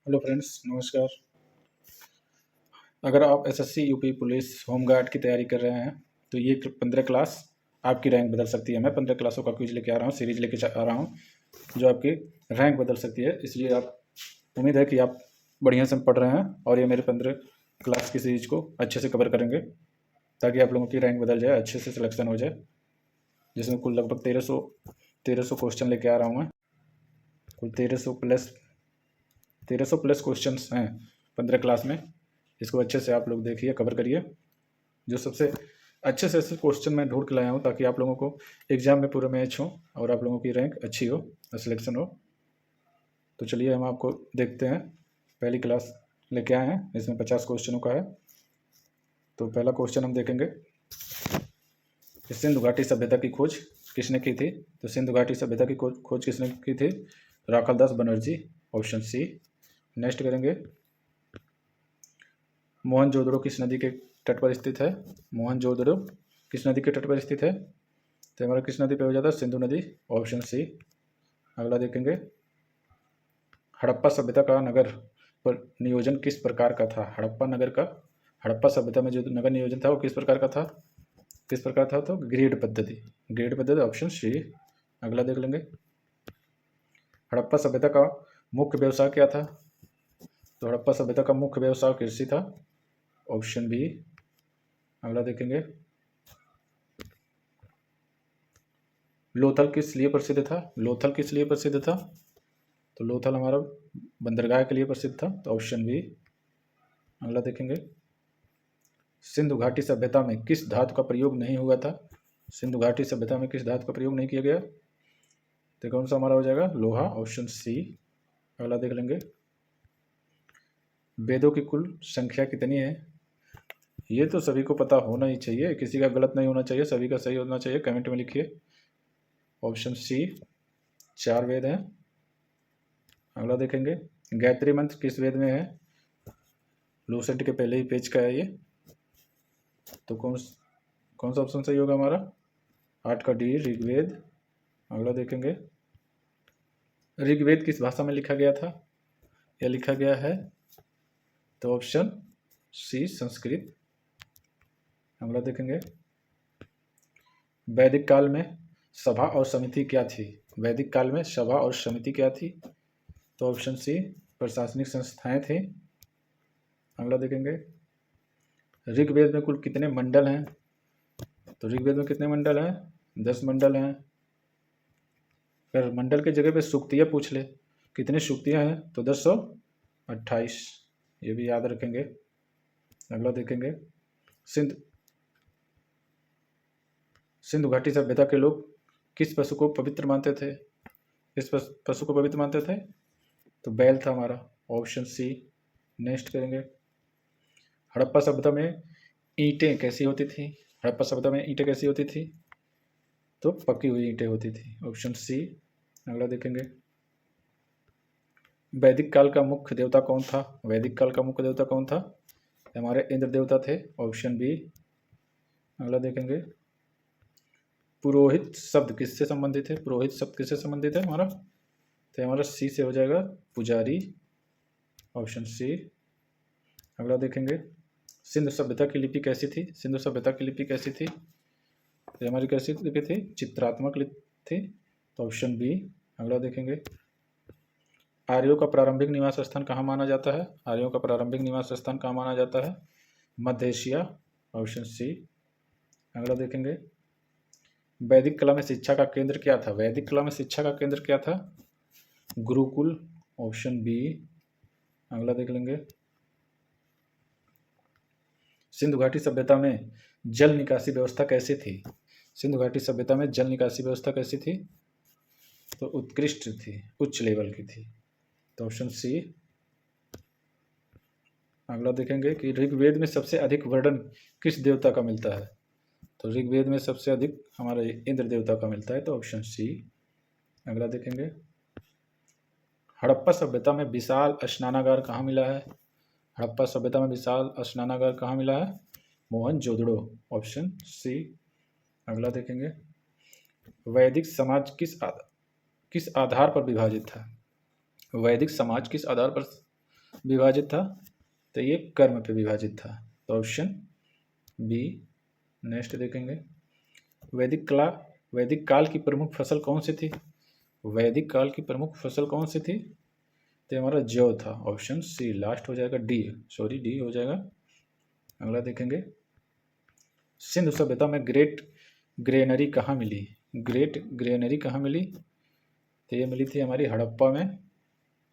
Hello friends, नमस्कार। अगर आप एसएससी, यूपी पुलिस, होमगार्ड की तैयारी कर रहे हैं तो ये 15 क्लास आपकी रैंक बदल सकती है। मैं 15 क्लासों का क्विज लेके आ रहा हूँ, सीरीज लेके आ रहा हूँ जो आपकी रैंक बदल सकती है। इसलिए आप उम्मीद है कि आप बढ़िया से पढ़ रहे हैं और ये मेरे 15 क्लास की सीरीज को अच्छे से कवर करेंगे ताकि आप लोगों की रैंक बदल जाए, अच्छे से सिलेक्शन हो जाए। जिसमें कुल लगभग 1300 क्वेश्चन लेके आ रहा हूँ मैं। कुल 1300 प्लस क्वेश्चन हैं 15 क्लास में। इसको अच्छे से आप लोग देखिए, कवर करिए। जो सबसे अच्छे से ऐसे क्वेश्चन मैं ढूंढ के लाया हूँ ताकि आप लोगों को एग्जाम में पूरे मैच हो और आप लोगों की रैंक अच्छी हो और सिलेक्शन हो। तो चलिए हम आपको देखते हैं। पहली क्लास लेके आए हैं, इसमें 50 क्वेश्चनों का है। तो पहला क्वेश्चन हम देखेंगे, सिंधु घाटी सभ्यता की खोज किसने की थी? तो सिंधु घाटी सभ्यता की खोज किसने की थी? Rakhaldas Banerjee, option C. Next करेंगे, मोहनजोदड़ो किस नदी के तट पर स्थित है? मोहनजोदड़ो किस नदी के तट पर स्थित है? तो हमारा किस नदी पे हो जाता है? सिंधु नदी, ऑप्शन सी। अगला देखेंगे, हड़प्पा सभ्यता का नगर पर नियोजन किस प्रकार का था? हड़प्पा सभ्यता में जो नगर नियोजन था वो किस प्रकार का था? तो ग्रेड पद्धति, ऑप्शन सी। अगला देख लेंगे, हड़प्पा सभ्यता का मुख्य व्यवसाय क्या था? तो हड़प्पा सभ्यता का मुख्य व्यवसाय कृषि था, ऑप्शन बी। अगला देखेंगे, लोथल किस लिए प्रसिद्ध था? तो लोथल हमारा बंदरगाह के लिए प्रसिद्ध था, तो ऑप्शन बी। अगला देखेंगे, सिंधु घाटी सभ्यता में किस धातु का प्रयोग नहीं हुआ था? सिंधु घाटी सभ्यता में किस धातु का प्रयोग नहीं किया गया? तो कौन सा हमारा हो जाएगा? लोहा, ऑप्शन सी। अगला देख लेंगे, वेदों की कुल संख्या कितनी है? ये तो सभी को पता होना ही चाहिए, किसी का गलत नहीं होना चाहिए, सभी का सही होना चाहिए। कमेंट में लिखिए, ऑप्शन सी। 4 वेद हैं। अगला देखेंगे, गायत्री मंत्र किस वेद में है? लूसेंट के पहले ही पेज का है ये। तो कौन सा ऑप्शन सही होगा हमारा? 8 का डी, ऋग्वेद। अगला देखेंगे, ऋग्वेद किस भाषा में लिखा गया था? यह लिखा गया है, तो ऑप्शन सी, संस्कृत। अगला देखेंगे, वैदिक काल में सभा और समिति क्या थी? वैदिक काल में सभा और समिति क्या थी? तो ऑप्शन सी, प्रशासनिक संस्थाएं थी। अगला देखेंगे, ऋग्वेद में कुल कितने मंडल हैं? तो ऋग्वेद में कितने मंडल हैं? 10 मंडल हैं। अगर मंडल के जगह पे सूक्तियाँ पूछ ले, कितनी सूक्तियाँ हैं? तो 1028, ये भी याद रखेंगे। अगला देखेंगे, सिंधु घाटी सभ्यता के लोग किस पशु को पवित्र मानते थे? तो बैल था हमारा, ऑप्शन सी। नेक्स्ट करेंगे, हड़प्पा सभ्यता में ईंटें कैसी होती थी? तो पकी हुई ईंटें होती थी, ऑप्शन सी। अगला देखेंगे, वैदिक काल का मुख्य देवता कौन था? हमारे इंद्र देवता थे, ऑप्शन बी। अगला देखेंगे, पुरोहित शब्द किससे संबंधित है हमारा? तो हमारा सी से हो जाएगा, पुजारी, ऑप्शन सी। अगला देखेंगे, सिंधु सभ्यता की लिपि कैसी थी? तो हमारी कैसी लिपि थी? चित्रात्मक लिपि थी, तो ऑप्शन बी। अगला देखेंगे, आर्यों का प्रारंभिक निवास स्थान कहाँ माना जाता है? मध्य एशिया, ऑप्शन सी। अगला देखेंगे, वैदिक कला में शिक्षा का केंद्र क्या था? Gurukul, option B. अगला देख लेंगे, सिंधु घाटी सभ्यता में जल निकासी व्यवस्था कैसी थी? तो उत्कृष्ट थी, उच्च लेवल की थी, तो ऑप्शन सी। अगला देखेंगे कि ऋग्वेद में सबसे अधिक वर्णन किस देवता का मिलता है? तो ऋग्वेद में सबसे अधिक हमारे इंद्र देवता का मिलता है, तो ऑप्शन सी। अगला देखेंगे, हड़प्पा सभ्यता में विशाल स्नानागार कहाँ मिला है? Mohenjodaro, option C. अगला देखेंगे, वैदिक समाज किस आधार पर विभाजित था? विभाजित था, तो ये कर्म पे विभाजित था, तो ऑप्शन बी। नेक्स्ट देखेंगे, वैदिक काल की प्रमुख फसल कौन सी थी? वैदिक काल की प्रमुख फसल कौन सी थी? तो हमारा जौ था, ऑप्शन सी। लास्ट हो जाएगा डी, सॉरी डी हो जाएगा। अगला देखेंगे, सिंधु सभ्यता में ग्रेट ग्रेनरी कहाँ मिली? ग्रेट ग्रेनरी कहाँ मिली? तो ये मिली थी हमारी हड़प्पा में,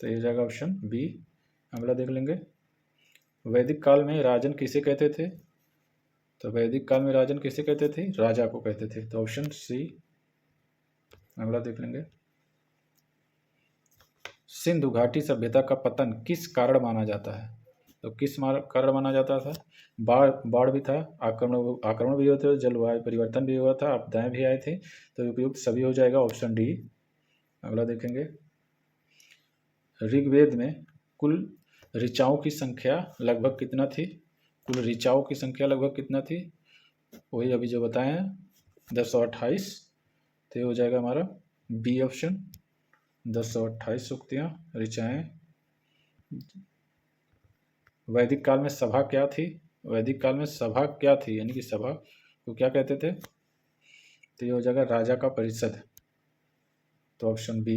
तो ये हो जाएगा ऑप्शन बी। अगला देख लेंगे, वैदिक काल में राजन किसे कहते थे? तो वैदिक काल में राजन किसे कहते थे? राजा को कहते थे, तो ऑप्शन सी। अगला देख लेंगे, सिंधु घाटी सभ्यता का पतन किस कारण माना जाता है? तो किस कारण माना जाता था? बाढ़ भी था, आक्रमण भी हुए थे, जलवायु परिवर्तन भी हुआ था, आपदाएं भी आए थे, तो उपयुक्त सभी हो जाएगा, ऑप्शन डी। अगला देखेंगे, ऋग्वेद में कुल ऋचाओं की संख्या लगभग कितना थी? कुल ऋचाओं की संख्या लगभग कितना थी? वही अभी जो बताए हैं, 1028, तो ये हो जाएगा हमारा बी ऑप्शन, 1028 सूक्तियाँ ऋचाएँ। वैदिक काल में सभा क्या थी? वैदिक काल में सभा क्या थी, यानी कि सभा को क्या कहते थे? तो ये हो जाएगा राजा का परिषद, तो ऑप्शन बी।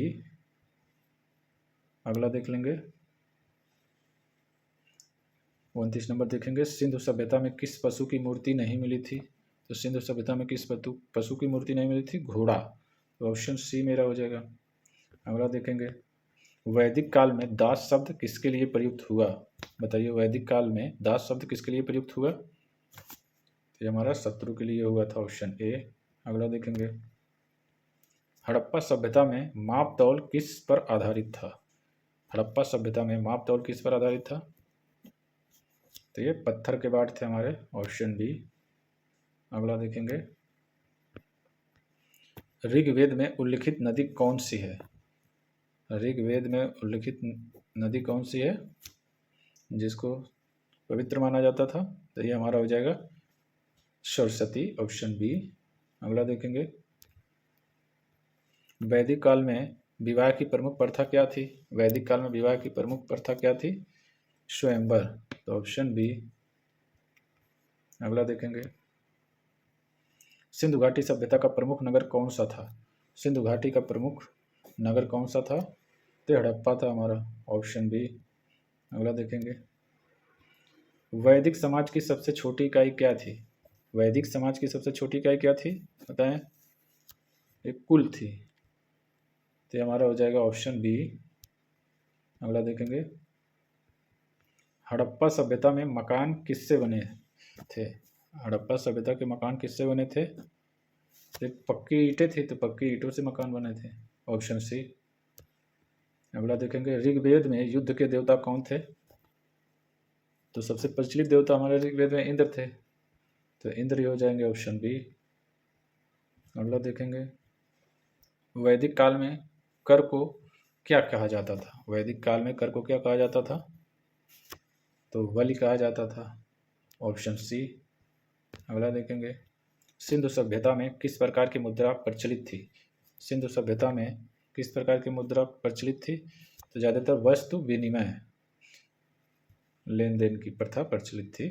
अगला देख लेंगे, 29 नंबर देखेंगे, सिंधु सभ्यता में किस पशु की मूर्ति नहीं मिली थी? तो सिंधु सभ्यता में किस पशु की मूर्ति नहीं मिली थी? घोड़ा, तो ऑप्शन सी मेरा हो जाएगा। अगला देखेंगे, वैदिक काल में दास शब्द किसके लिए प्रयुक्त हुआ? बताइए, वैदिक काल में दास शब्द किसके लिए प्रयुक्त हुआ? तो ये हमारा शत्रु के लिए हुआ था, ऑप्शन ए। अगला देखेंगे, हड़प्पा सभ्यता में माप तौल किस पर आधारित था? हड़प्पा सभ्यता में माप तौल किस पर आधारित था? तो ये पत्थर के बाट थे हमारे, ऑप्शन बी। अगला देखेंगे, ऋग्वेद में उल्लिखित नदी कौन सी है? ऋग्वेद में उल्लिखित नदी कौन सी है जिसको पवित्र माना जाता था? तो ये हमारा हो जाएगा सरस्वती, ऑप्शन बी। अगला देखेंगे, वैदिक काल में विवाह की प्रमुख प्रथा क्या थी? वैदिक काल में विवाह की प्रमुख प्रथा क्या थी? स्वयंवर, तो ऑप्शन बी। अगला देखेंगे, सिंधु घाटी सभ्यता का प्रमुख नगर कौन सा था? सिंधु घाटी का प्रमुख नगर कौन सा था? तो हड़प्पा था हमारा, ऑप्शन बी। अगला देखेंगे, वैदिक समाज की सबसे छोटी इकाई क्या थी? वैदिक समाज की सबसे छोटी इकाई क्या थी, बताएं? एक कुल थी, तो हमारा हो जाएगा ऑप्शन बी। अगला देखेंगे, हड़प्पा सभ्यता में मकान किससे बने थे? हड़प्पा सभ्यता के मकान किससे बने थे? एक पक्की ईंटें थी, तो पक्की ईंटों से मकान बने थे, ऑप्शन सी। अगला देखेंगे, ऋग्वेद में युद्ध के देवता कौन थे? तो सबसे प्रचलित देवता हमारे ऋग्वेद में इंद्र थे, तो इंद्र ही हो जाएंगे, ऑप्शन बी। अगला देखेंगे, वैदिक काल में कर को क्या कहा जाता था? वैदिक काल में कर को क्या कहा जाता था? तो बलि कहा जाता था, ऑप्शन सी। अगला देखेंगे, सिंधु सभ्यता में किस प्रकार की मुद्रा प्रचलित थी? सिंधु सभ्यता में किस प्रकार की मुद्रा प्रचलित थी? तो ज़्यादातर वस्तु विनिमय लेन देन की प्रथा प्रचलित थी।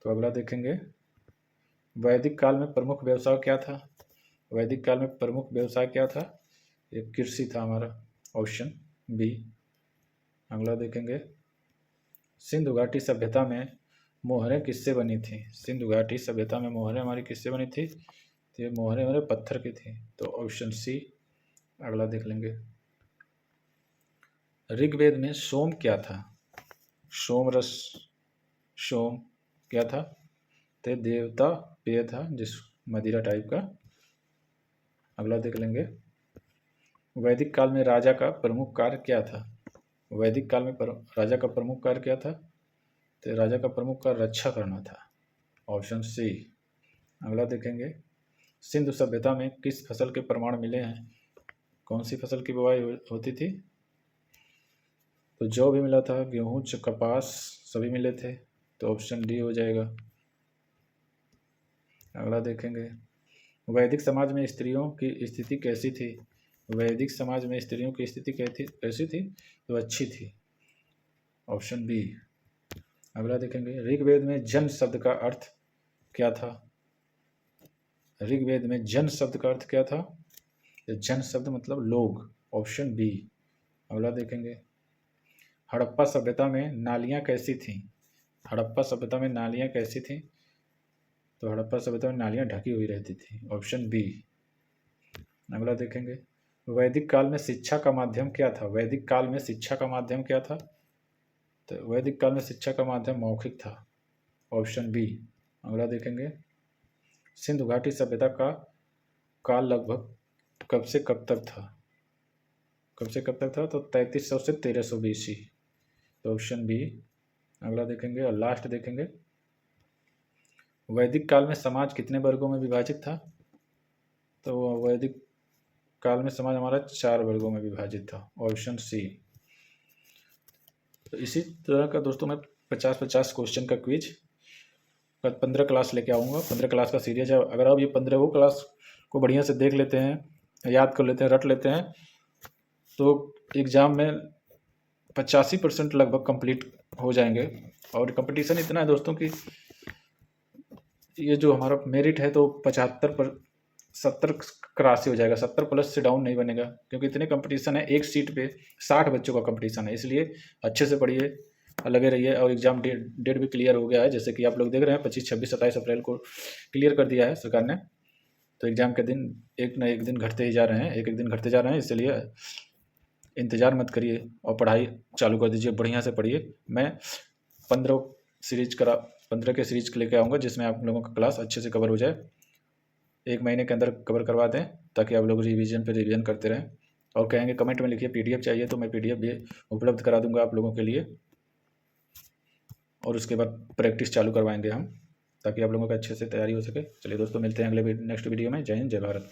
तो अगला देखेंगे, वैदिक काल में प्रमुख व्यवसाय क्या था? वैदिक काल में प्रमुख व्यवसाय क्या था? एक कृषि था हमारा, ऑप्शन बी। अगला देखेंगे, सिंधु घाटी सभ्यता में मोहरें किससे बनी थी? सिंधु घाटी सभ्यता में मोहरें हमारी किससे बनी थी? तो ये मोहरें हमारे पत्थर की थी, तो ऑप्शन सी। अगला देख लेंगे, ऋग्वेद में सोम क्या था? सोम रस, सोम क्या था? तो देवता पेय था, जिस मदिरा टाइप का। अगला देख लेंगे, वैदिक काल में राजा का प्रमुख कार्य क्या था? वैदिक काल में राजा का प्रमुख कार्य क्या था? तो राजा का प्रमुख कार्य रक्षा करना था, ऑप्शन सी। अगला देखेंगे, सिंधु सभ्यता में किस फसल के प्रमाण मिले हैं? कौन सी फसल की बुवाई होती थी? तो जौ भी मिला था, गेहूँ, कपास सभी मिले थे, तो ऑप्शन डी हो जाएगा। अगला देखेंगे, वैदिक समाज में स्त्रियों की स्थिति कैसी थी? वैदिक समाज में स्त्रियों की स्थिति कैसी थी? तो अच्छी थी, ऑप्शन बी। अगला देखेंगे, ऋग्वेद में जन शब्द का अर्थ क्या था? ऋग्वेद में जन शब्द का अर्थ क्या था? जन शब्द मतलब लोग, ऑप्शन बी। अगला देखेंगे, हड़प्पा सभ्यता में नालियाँ कैसी थीं? हड़प्पा सभ्यता में नालियाँ कैसी थीं? तो हड़प्पा सभ्यता में नालियाँ ढकी हुई रहती थी, ऑप्शन बी। अगला देखेंगे, वैदिक काल में शिक्षा का माध्यम क्या था? वैदिक काल में शिक्षा का माध्यम क्या था? तो वैदिक काल में शिक्षा का माध्यम मौखिक था, ऑप्शन बी। अगला देखेंगे, सिंधु घाटी सभ्यता का काल लगभग कब से कब तक था? कब से कब तक था? तो 3300 से 1300 BC, तो ऑप्शन बी। अगला देखेंगे और लास्ट देखेंगे, वैदिक काल में समाज कितने वर्गों में विभाजित था? तो वैदिक काल में समाज हमारा 4 वर्गों में विभाजित था, ऑप्शन सी। तो इसी तरह का दोस्तों मैं 50-50 क्वेश्चन का क्विज 15 क्लास लेके आऊँगा। 15 क्लास का सीरीज है। अगर आप ये 15 क्लास को बढ़िया से देख लेते हैं, याद कर लेते हैं, रट लेते हैं, तो एग्ज़ाम में 85% लगभग कंप्लीट हो जाएंगे। और कंपटीशन इतना है दोस्तों कि ये जो हमारा मेरिट है तो 70 क्रॉस ही हो जाएगा, 70+ से डाउन नहीं बनेगा, क्योंकि इतने कंपटीशन है। एक सीट पे 60 बच्चों का कंपटीशन है, इसलिए अच्छे से पढ़िए, लगे रहिए। और एग्ज़ाम डेट भी क्लियर हो गया है, जैसे कि आप लोग देख रहे हैं 25, 26, 27 अप्रैल को क्लियर कर दिया है सरकार ने। तो एग्ज़ाम के दिन एक न एक दिन घटते ही जा रहे हैं, एक एक दिन घटते जा रहे हैं, इसलिए इंतज़ार मत करिए और पढ़ाई चालू कर दीजिए, बढ़िया से पढ़िए। मैं 15 के सीरीज लेके आऊँगा, जिसमें आप लोगों का क्लास अच्छे से कवर हो जाए, 1 महीने के अंदर कवर करवा दें, ताकि आप लोग रिवीजन पे रिवीजन करते रहें। और कहेंगे कमेंट में लिखिए PDF चाहिए, तो मैं PDF भी उपलब्ध करा दूंगा आप लोगों के लिए। और उसके बाद प्रैक्टिस चालू करवाएंगे हम, ताकि आप लोगों का अच्छे से तैयारी हो सके। चलिए दोस्तों, मिलते हैं अगले नेक्स्ट वीडियो में। जय हिंद, जय भारत।